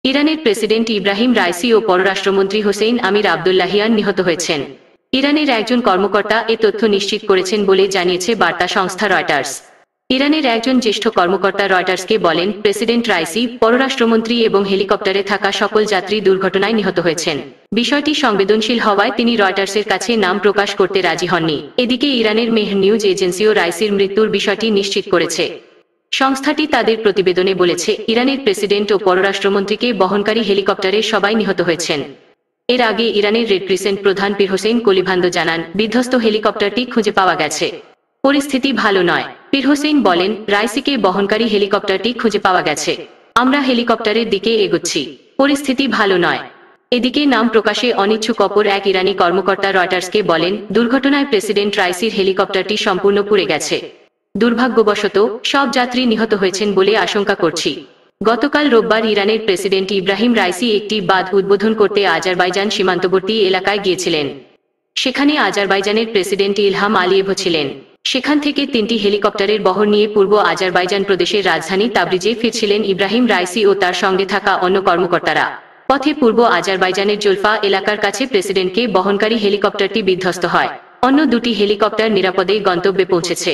ইরানের president Ebrahim Raisi ও পররাষ্ট্রমন্ত্রী Hussein আমির Abdollahian নিহত হয়েছেন। ইরানের একজন কর্মকর্তা এ তথ্য নিশ্চিত করেছেন বলে জানিয়েছে বার্তা সংস্থা রয়টার্স। ইরানের একজন জ্যেষ্ঠ কর্মকর্তা রয়টার্সকে বলেন, প্রেসিডেন্ট রাইসি, পররাষ্ট্রমন্ত্রী এবং হেলিকপ্টারে থাকা সকল যাত্রী দুর্ঘটনায় নিহত হয়েছেন। বিষয়টি সংবেদনশীল হওয়ায় তিনি রয়টার্সের কাছে নাম প্রকাশ করতে রাজি হননি। এদিকে ইরানের মেহর নিউজ এজেন্সিও রাইসির মৃত্যুর বিষয়টি নিশ্চিত করেছে। সংস্থাটি তাদের প্রতিবেদনে বলেছে, ইরানের প্রেসিডেন্ট ও পররাষ্ট্রমন্ত্রীকে বহনকারী হেলিকপ্টারে সবাই নিহত হয়েছেন। এর আগে ইরানের রেড ক্রিসেন্ট প্রধান পীর হোসেইন কলিভান্দো জানান, বিধ্বস্ত হেলিকপ্টারটি খুঁজে পাওয়া গেছে। পরিস্থিতি ভালো নয়। পীর হোসেইন বলেন, রাইসিকে বহনকারী হেলিকপ্টারটি খুঁজে পাওয়া গেছে। আমরা হেলিকপ্টারের দিকে এগোচ্ছি। পরিস্থিতি ভালো নয়। এদিকে নাম প্রকাশে অনিচ্ছুক অপর এক ইরানি কর্মকর্তা রয়টার্সকে বলেন, দুর্ঘটনায় প্রেসিডেন্ট রাইসির হেলিকপ্টারটি সম্পূর্ণ পুড়ে গেছে। দুর্ভাগ্যবশত সব যাত্রী নিহত হয়েছেন বলে আশঙ্কা করছি। গতকাল রোববার ইরানের প্রেসিডেন্ট ইব্রাহিম রাইসি একটি বাঁধ উদ্বোধন করতে আজারবাইজান সীমান্তবর্তী এলাকায় গিয়েছিলেন। সেখানে আজারবাইজানের প্রেসিডেন্ট ইলহাম আলিয়েভ ছিলেন। সেখান থেকে 3টি হেলিকপ্টারের বহর নিয়ে পূর্ব আজারবাইজান প্রদেশের রাজধানী তাবরিজে ফিরছিলেন ইব্রাহিম রাইসি ও তার সঙ্গে থাকা অন্য কর্মকর্তারা। পথে পূর্ব আজারবাইজানের জোলফা এলাকার কাছে প্রেসিডেন্টকে বহনকারী হেলিকপ্টারটি বিধ্বস্ত হয়। অন্য 2টি হেলিকপ্টার নিরাপদে গন্তব্যে পৌঁছেছে।